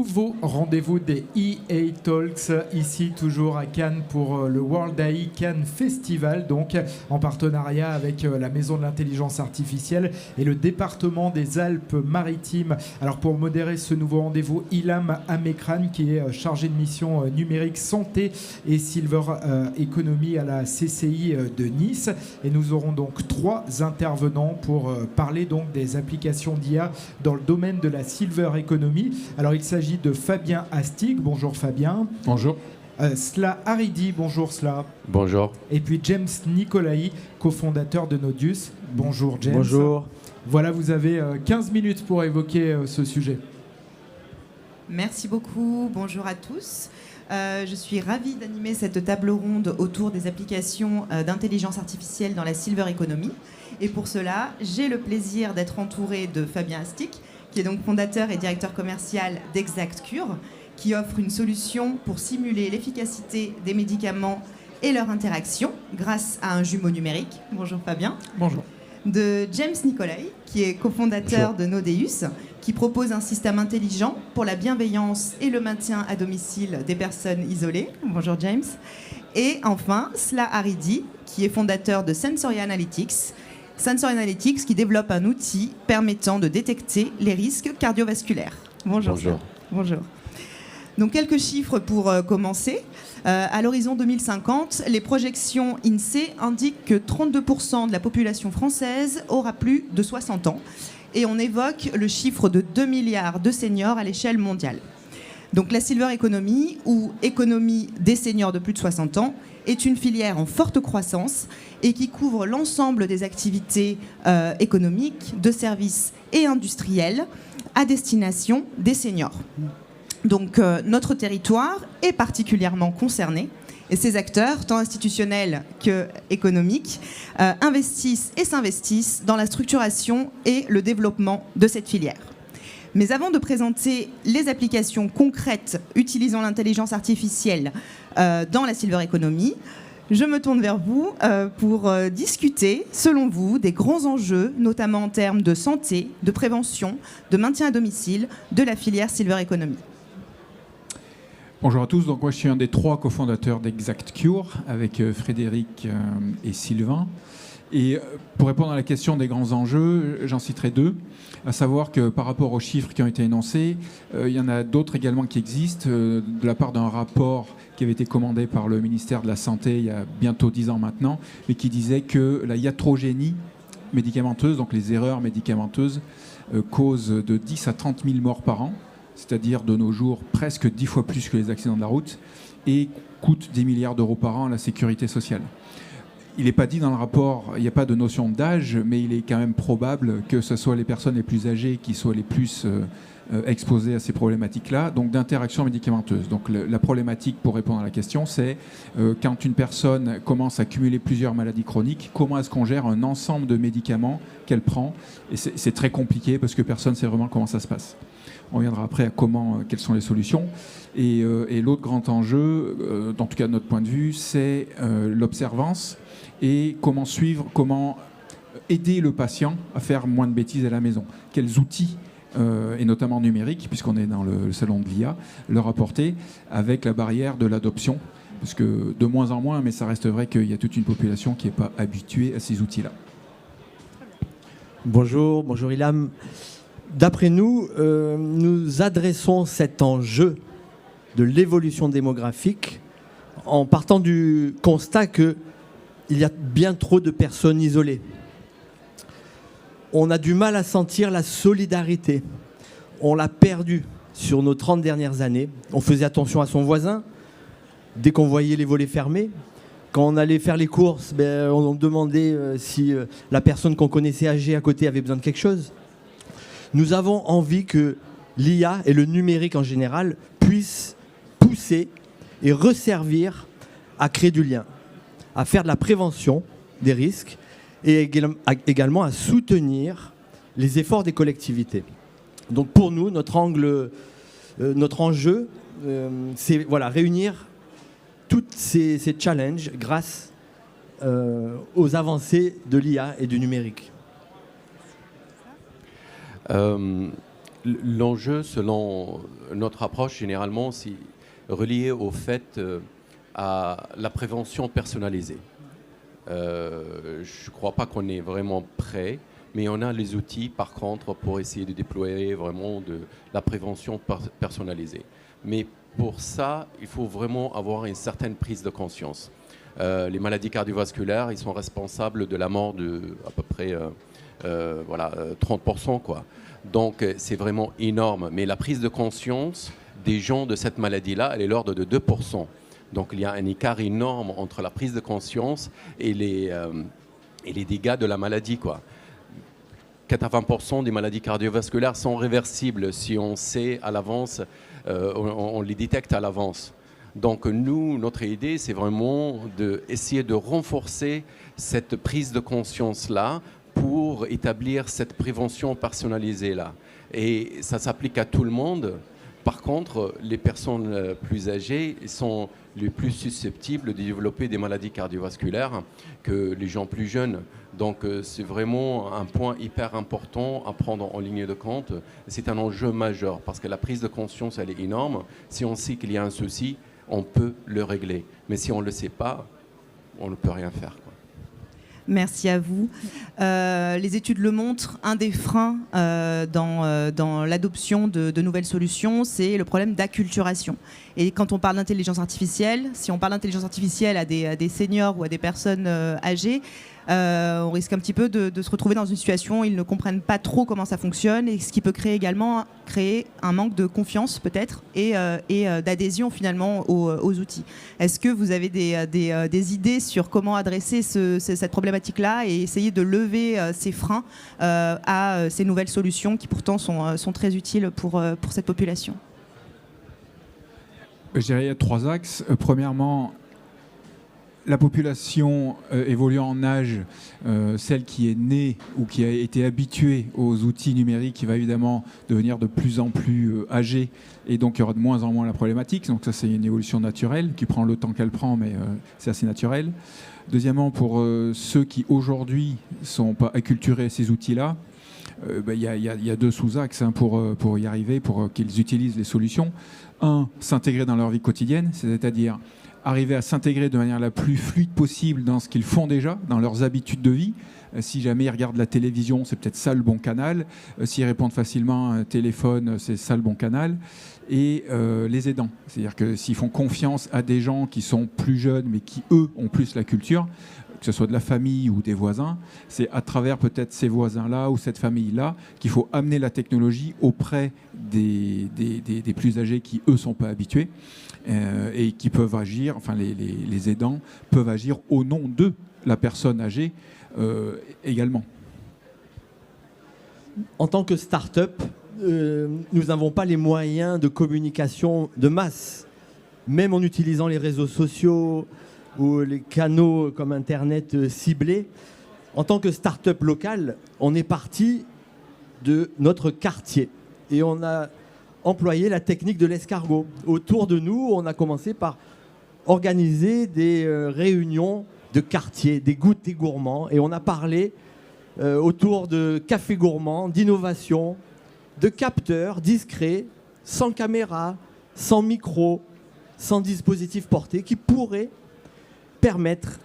nouveau rendez-vous des EA Talks, ici toujours à Cannes pour le World AI Cannes Festival, donc en partenariat avec la Maison de l'Intelligence Artificielle et le département des Alpes-Maritimes. Alors pour modérer ce nouveau rendez-vous, Ilham Amekran, qui est chargé de mission numérique santé et Silver Economy à la CCI de Nice. Et nous aurons donc 3 intervenants pour parler donc des applications d'IA dans le domaine de la Silver Economy. Alors il s'agit de Fabien Astig. Bonjour Fabien. Bonjour. Sla Haridi. Bonjour Sla. Bonjour. Et puis James Nicolaï, cofondateur de Nodius. Bonjour James. Bonjour. Voilà, vous avez 15 minutes pour évoquer ce sujet. Merci beaucoup. Bonjour à tous. Je suis ravie d'animer cette table ronde autour des applications d'intelligence artificielle dans la Silver Economy. Et pour cela, j'ai le plaisir d'être entourée de Fabien Astig, qui est donc fondateur et directeur commercial d'ExactCure, qui offre une solution pour simuler l'efficacité des médicaments et leur interaction grâce à un jumeau numérique. Bonjour Fabien. Bonjour. De James Nicolaï, qui est cofondateur de Nodius, qui propose un système intelligent pour la bienveillance et le maintien à domicile des personnes isolées. Bonjour James. Et enfin, Sla Haridi, qui est fondateur de Sensory Analytics. Sensory Analytics qui développe un outil permettant de détecter les risques cardiovasculaires. Bonjour. Bonjour. Bonjour. Donc quelques chiffres pour commencer. À l'horizon 2050, les projections INSEE indiquent que 32% de la population française aura plus de 60 ans. Et on évoque le chiffre de 2 milliards de seniors à l'échelle mondiale. Donc la Silver Economy, ou économie des seniors de plus de 60 ans, est une filière en forte croissance et qui couvre l'ensemble des activités économiques, de services et industriels à destination des seniors. Donc notre territoire est particulièrement concerné et ces acteurs, tant institutionnels qu'économiques, investissent et s'investissent dans la structuration et le développement de cette filière. Mais avant de présenter les applications concrètes utilisant l'intelligence artificielle dans la Silver Economy, je me tourne vers vous pour discuter, selon vous, des grands enjeux, notamment en termes de santé, de prévention, de maintien à domicile de la filière Silver Economy. Bonjour à tous, donc moi je suis un des 3 cofondateurs d'ExactCure avec Frédéric et Sylvain. Et pour répondre à la question des grands enjeux, j'en citerai 2, à savoir que par rapport aux chiffres qui ont été énoncés, il y en a d'autres également qui existent de la part d'un rapport qui avait été commandé par le ministère de la Santé il y a bientôt 10 ans maintenant, mais qui disait que la iatrogénie médicamenteuse, donc les erreurs médicamenteuses, cause de 10 à 30 000 morts par an, c'est-à-dire de nos jours presque 10 fois plus que les accidents de la route, et coûte des milliards d'euros par an à la sécurité sociale. Il n'est pas dit dans le rapport, il n'y a pas de notion d'âge, mais il est quand même probable que ce soit les personnes les plus âgées qui soient les plus exposées à ces problématiques-là, donc d'interaction médicamenteuse. Donc la problématique, pour répondre à la question, c'est quand une personne commence à cumuler plusieurs maladies chroniques, comment est-ce qu'on gère un ensemble de médicaments qu'elle prend? Et c'est très compliqué parce que personne ne sait vraiment comment ça se passe. On reviendra après à quelles sont les solutions. Et l'autre grand enjeu, en tout cas de notre point de vue, c'est l'observance et comment aider le patient à faire moins de bêtises à la maison. Quels outils, et notamment numériques, puisqu'on est dans le salon de l'IA, leur apporter avec la barrière de l'adoption. Parce que de moins en moins, mais ça reste vrai qu'il y a toute une population qui n'est pas habituée à ces outils-là. Bonjour Ilham. D'après nous, nous adressons cet enjeu de l'évolution démographique en partant du constat qu'il y a bien trop de personnes isolées. On a du mal à sentir la solidarité. On l'a perdue sur nos 30 dernières années. On faisait attention à son voisin. Dès qu'on voyait les volets fermés, quand on allait faire les courses, on demandait si la personne qu'on connaissait âgée à côté avait besoin de quelque chose. Nous avons envie que l'IA et le numérique en général puissent pousser et resservir à créer du lien, à faire de la prévention des risques et également à soutenir les efforts des collectivités. Donc pour nous, notre enjeu, c'est réunir tous ces challenges grâce aux avancées de l'IA et du numérique. L'enjeu, selon notre approche, généralement, c'est relié au fait à la prévention personnalisée. Je ne crois pas qu'on est vraiment prêt, mais on a les outils, par contre, pour essayer de déployer vraiment de la prévention personnalisée. Mais pour ça, il faut vraiment avoir une certaine prise de conscience. Les maladies cardiovasculaires, ils sont responsables de la mort de à peu près 30%, quoi. Donc c'est vraiment énorme. Mais la prise de conscience des gens de cette maladie-là, elle est l'ordre de 2%. Donc il y a un écart énorme entre la prise de conscience et les dégâts de la maladie, quoi. 80% des maladies cardiovasculaires sont réversibles si on sait à l'avance, on les détecte à l'avance. Donc nous, notre idée, c'est vraiment d'essayer de renforcer cette prise de conscience-là pour établir cette prévention personnalisée-là. Et ça s'applique à tout le monde. Par contre, les personnes plus âgées sont les plus susceptibles de développer des maladies cardiovasculaires que les gens plus jeunes. Donc c'est vraiment un point hyper important à prendre en ligne de compte. C'est un enjeu majeur parce que la prise de conscience, elle est énorme. Si on sait qu'il y a un souci, on peut le régler. Mais si on ne le sait pas, on ne peut rien faire, quoi. Merci à vous. Les études le montrent, un des freins dans l'adoption de nouvelles solutions, c'est le problème d'acculturation. Et quand on parle d'intelligence artificielle, si on parle d'intelligence artificielle à des seniors ou à des personnes âgées, on risque un petit peu de se retrouver dans une situation où ils ne comprennent pas trop comment ça fonctionne, et ce qui peut créer un manque de confiance peut-être et d'adhésion finalement aux outils. Est-ce que vous avez des idées sur comment adresser cette problématique-là et essayer de lever ces freins à ces nouvelles solutions qui pourtant sont très utiles pour cette population? Je dirais qu'il y a 3 axes. Premièrement, la population évoluant en âge, celle qui est née ou qui a été habituée aux outils numériques, qui va évidemment devenir de plus en plus âgée, et donc il y aura de moins en moins la problématique. Donc ça, c'est une évolution naturelle qui prend le temps qu'elle prend, mais c'est assez naturel. Deuxièmement, pour ceux qui aujourd'hui ne sont pas acculturés à ces outils-là, il y a 2 sous-axes pour y arriver, pour qu'ils utilisent les solutions. Un, s'intégrer dans leur vie quotidienne, c'est-à-dire arriver à s'intégrer de manière la plus fluide possible dans ce qu'ils font déjà, dans leurs habitudes de vie. Si jamais ils regardent la télévision, c'est peut-être ça le bon canal. S'ils répondent facilement à un téléphone, c'est ça le bon canal. Et les aidants, c'est-à-dire que s'ils font confiance à des gens qui sont plus jeunes, mais qui, eux, ont plus la culture, que ce soit de la famille ou des voisins, c'est à travers peut-être ces voisins-là ou cette famille-là qu'il faut amener la technologie auprès des plus âgés qui, eux, ne sont pas habitués et qui peuvent agir, enfin les aidants peuvent agir au nom de la personne âgée également. En tant que start-up, nous n'avons pas les moyens de communication de masse, même en utilisant les réseaux sociaux ou les canaux comme Internet ciblés. En tant que start-up locale, on est parti de notre quartier et on a employé la technique de l'escargot. Autour de nous, on a commencé par organiser des réunions de quartier, des goûters gourmands, et on a parlé autour de cafés gourmands, d'innovation, de capteurs discrets, sans caméra, sans micro, sans dispositif porté, qui pourraient permettre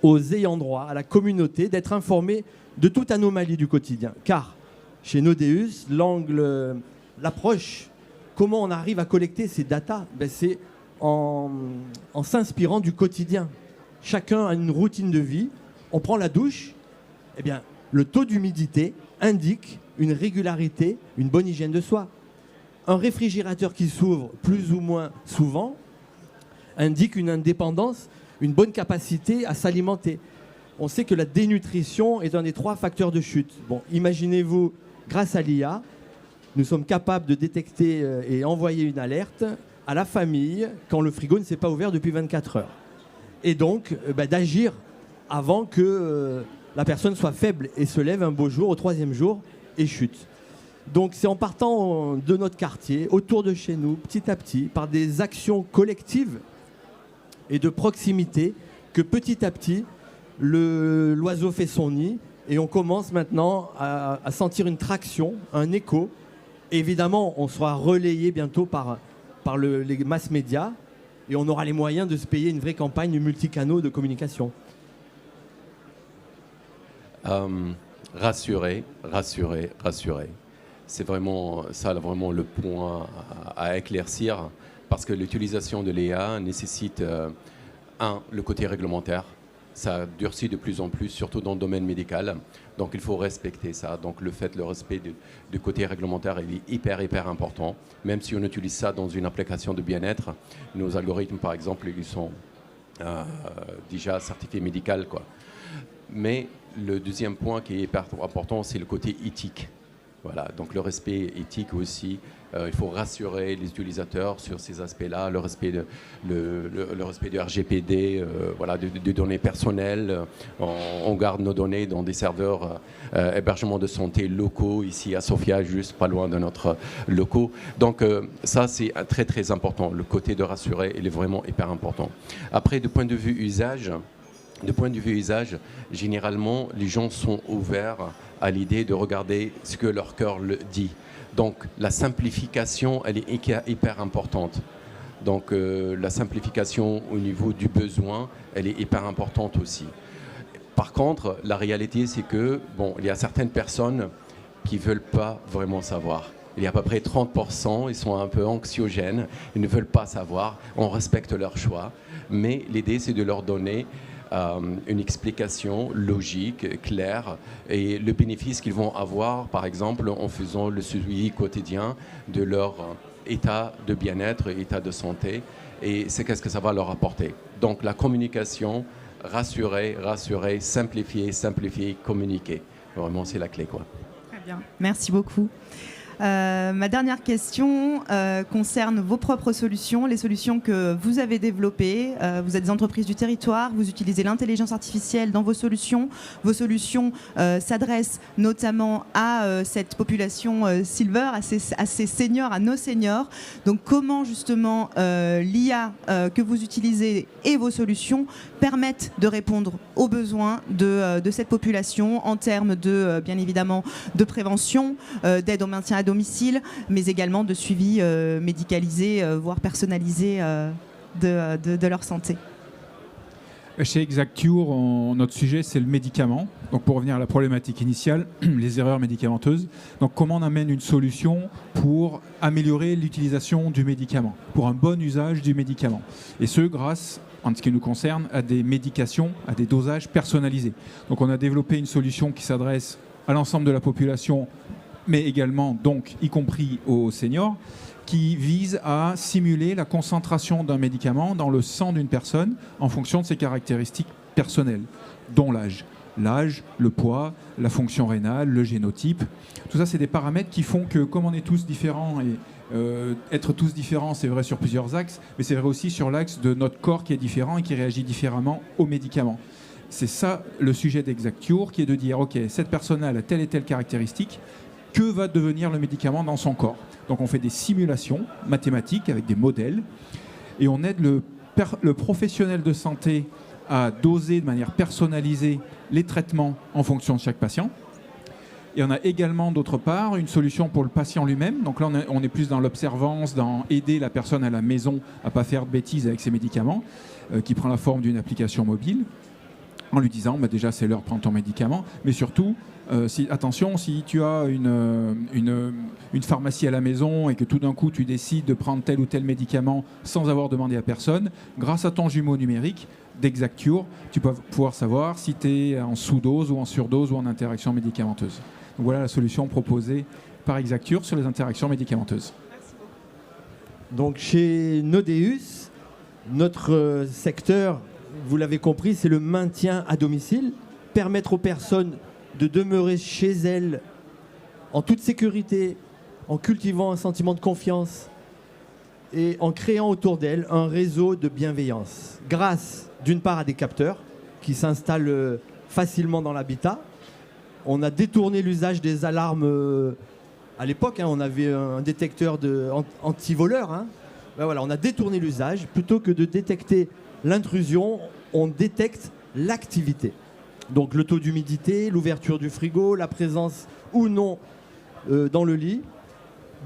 aux ayants droit, à la communauté, d'être informés de toute anomalie du quotidien. Car chez Nodeus, l'approche, comment on arrive à collecter ces datas, c'est en s'inspirant du quotidien. Chacun a une routine de vie. On prend la douche, eh bien, le taux d'humidité indique une régularité, une bonne hygiène de soi. Un réfrigérateur qui s'ouvre plus ou moins souvent indique une indépendance, une bonne capacité à s'alimenter. On sait que la dénutrition est un des 3 facteurs de chute. Bon, imaginez-vous, grâce à l'IA, nous sommes capables de détecter et envoyer une alerte à la famille quand le frigo ne s'est pas ouvert depuis 24 heures. Et donc, d'agir avant que la personne soit faible et se lève un beau jour, au 3e jour, et chute. Donc c'est en partant de notre quartier, autour de chez nous, petit à petit, par des actions collectives et de proximité, que petit à petit, l'oiseau fait son nid et on commence maintenant à sentir une traction, un écho, Évidemment, on sera relayé bientôt par les mass médias et on aura les moyens de se payer une vraie campagne multicanaux de communication. Rassurer. C'est vraiment ça, vraiment le point à éclaircir, parce que l'utilisation de l'IA nécessite, le côté réglementaire. Ça durcit de plus en plus, surtout dans le domaine médical. Donc il faut respecter ça. Donc le respect du côté réglementaire est hyper important. Même si on utilise ça dans une application de bien-être, nos algorithmes, par exemple, ils sont déjà certifiés médical, quoi. Mais le deuxième point qui est hyper important, c'est le côté éthique. Voilà, donc le respect éthique aussi, il faut rassurer les utilisateurs sur ces aspects-là, le respect du RGPD, voilà, des données personnelles. On garde nos données dans des serveurs hébergement de santé locaux, ici à Sofia, juste pas loin de notre locaux. Donc ça, c'est très important. Le côté de rassurer, il est vraiment hyper important. Après, du point de vue usage, généralement, les gens sont ouverts à l'idée de regarder ce que leur cœur le dit. Donc, la simplification, elle est hyper importante. Donc, la simplification au niveau du besoin, elle est hyper importante aussi. Par contre, la réalité, c'est que, il y a certaines personnes qui ne veulent pas vraiment savoir. Il y a à peu près 30%, ils sont un peu anxiogènes, ils ne veulent pas savoir, on respecte leur choix. Mais l'idée, c'est de leur donner une explication logique, claire, et le bénéfice qu'ils vont avoir, par exemple, en faisant le suivi quotidien de leur état de bien-être, état de santé, et c'est qu'est-ce que ça va leur apporter. Donc la communication, rassurer, simplifier, communiquer. Vraiment, c'est la clé, quoi. Très bien, merci beaucoup. Ma dernière question concerne vos propres solutions, les solutions que vous avez développées. Vous êtes des entreprises du territoire, vous utilisez l'intelligence artificielle dans vos solutions. Vos solutions s'adressent notamment à cette population silver, à ces seniors, à nos seniors. Donc comment justement l'IA que vous utilisez et vos solutions permettent de répondre aux besoins de cette population en termes de, bien évidemment, de prévention, d'aide au maintien à domicile, mais également de suivi médicalisé, voire personnalisé de leur santé. Chez ExactCure, notre sujet, c'est le médicament. Donc, pour revenir à la problématique initiale, les erreurs médicamenteuses. Donc, comment on amène une solution pour améliorer l'utilisation du médicament, pour un bon usage du médicament. Et ce, grâce, en ce qui nous concerne, à des médications, à des dosages personnalisés. Donc, on a développé une solution qui s'adresse à l'ensemble de la population, mais également, donc, y compris aux seniors, qui vise à simuler la concentration d'un médicament dans le sang d'une personne en fonction de ses caractéristiques personnelles, dont l'âge. L'âge, le poids, la fonction rénale, le génotype. Tout ça, c'est des paramètres qui font que, comme on est tous différents, et être tous différents, c'est vrai sur plusieurs axes, mais c'est vrai aussi sur l'axe de notre corps qui est différent et qui réagit différemment aux médicaments. C'est ça le sujet d'ExactCure, qui est de dire, OK, cette personne-là a telle et telle caractéristique, que va devenir le médicament dans son corps? Donc on fait des simulations mathématiques avec des modèles et on aide le professionnel de santé à doser de manière personnalisée les traitements en fonction de chaque patient. Et on a également d'autre part une solution pour le patient lui-même. Donc là on est plus dans l'observance, dans aider la personne à la maison à ne pas faire de bêtises avec ses médicaments, qui prend la forme d'une application mobile, en lui disant déjà c'est l'heure de prendre ton médicament, mais surtout attention, si tu as une pharmacie à la maison et que tout d'un coup tu décides de prendre tel ou tel médicament sans avoir demandé à personne, grâce à ton jumeau numérique d'ExactCure, tu vas pouvoir savoir si tu es en sous-dose ou en surdose ou en interaction médicamenteuse. Donc voilà la solution proposée par ExactCure sur les interactions médicamenteuses. Donc chez Nodeus, notre secteur, vous l'avez compris, c'est le maintien à domicile, permettre aux personnes de demeurer chez elles en toute sécurité, en cultivant un sentiment de confiance et en créant autour d'elles un réseau de bienveillance. Grâce, d'une part, à des capteurs qui s'installent facilement dans l'habitat. On a détourné l'usage des alarmes. À l'époque, on avait un détecteur anti-voleur. Voilà, on a détourné l'usage. Plutôt que de détecter l'intrusion, on détecte l'activité. Donc le taux d'humidité, l'ouverture du frigo, la présence ou non dans le lit.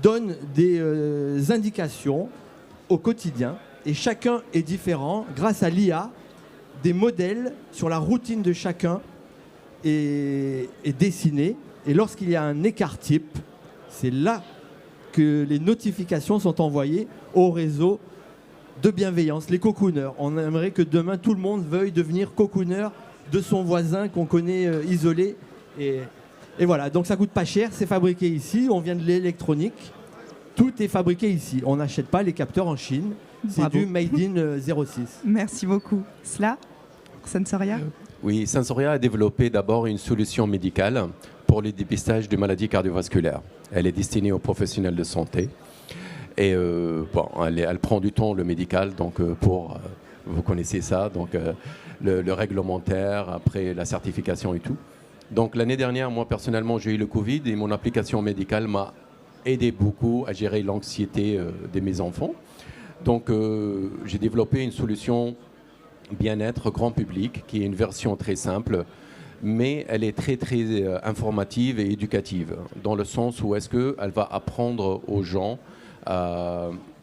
donne des indications au quotidien et chacun est différent. Grâce à l'IA, des modèles sur la routine de chacun est dessiné. Et lorsqu'il y a un écart type, c'est là que les notifications sont envoyées au réseau de bienveillance, les cocooners. On aimerait que demain, tout le monde veuille devenir cocooner de son voisin qu'on connaît isolé. Et voilà, donc ça coûte pas cher, c'est fabriqué ici, on vient de l'électronique. Tout est fabriqué ici. On n'achète pas les capteurs en Chine. C'est Bravo. du Made in 06. Merci beaucoup. Cela, Sensoria? Oui, Sensoria a développé d'abord une solution médicale pour le dépistage de maladies cardiovasculaires. Elle est destinée aux professionnels de santé. Et elle prend du temps, le médical, donc vous connaissez ça, donc le réglementaire, après la certification et tout. Donc l'année dernière, moi personnellement, j'ai eu le Covid et mon application médicale m'a aidé beaucoup à gérer l'anxiété de mes enfants. Donc j'ai développé une solution bien-être grand public qui est une version très simple, mais elle est très informative et éducative, dans le sens où est-ce qu'elle va apprendre aux gens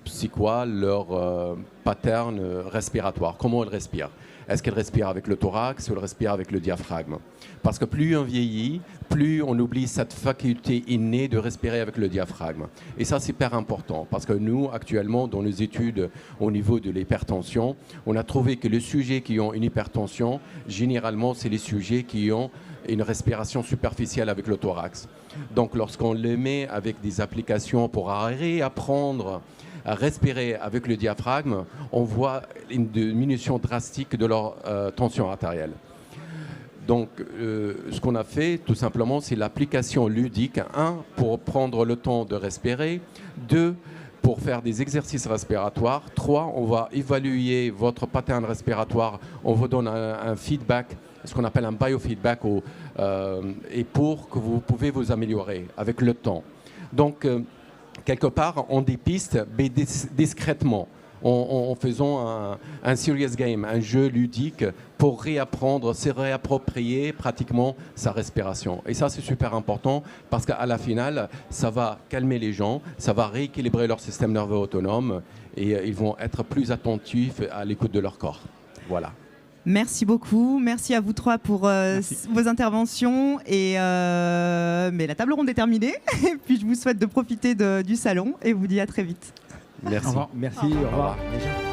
c'est quoi leur pattern respiratoire, comment elles respirent. Est-ce qu'elles respirent avec le thorax ou elles respirent avec le diaphragme? Parce que plus on vieillit, plus on oublie cette faculté innée de respirer avec le diaphragme. Et ça, c'est hyper important, parce que nous, actuellement, dans nos études au niveau de l'hypertension, on a trouvé que les sujets qui ont une hypertension, généralement, c'est les sujets qui ont une respiration superficielle avec le thorax. Donc, lorsqu'on les met avec des applications pour réapprendre à respirer avec le diaphragme, on voit une diminution drastique de leur tension artérielle. Donc, ce qu'on a fait, tout simplement, c'est l'application ludique. 1, pour prendre le temps de respirer. 2, pour faire des exercices respiratoires. 3, on va évaluer votre pattern respiratoire. On vous donne un feedback, ce qu'on appelle un biofeedback, et pour que vous pouvez vous améliorer avec le temps. Donc, quelque part, on dépiste, mais discrètement, en faisant un serious game, un jeu ludique pour réapprendre, se réapproprier pratiquement sa respiration. Et ça, c'est super important parce qu'à la finale, ça va calmer les gens, ça va rééquilibrer leur système nerveux autonome et ils vont être plus attentifs à l'écoute de leur corps. Voilà. Merci beaucoup. Merci à vous trois pour vos interventions. Mais la table ronde est terminée. Et puis je vous souhaite de profiter du salon et vous dis à très vite. Merci. Au revoir. Merci, au revoir. Déjà.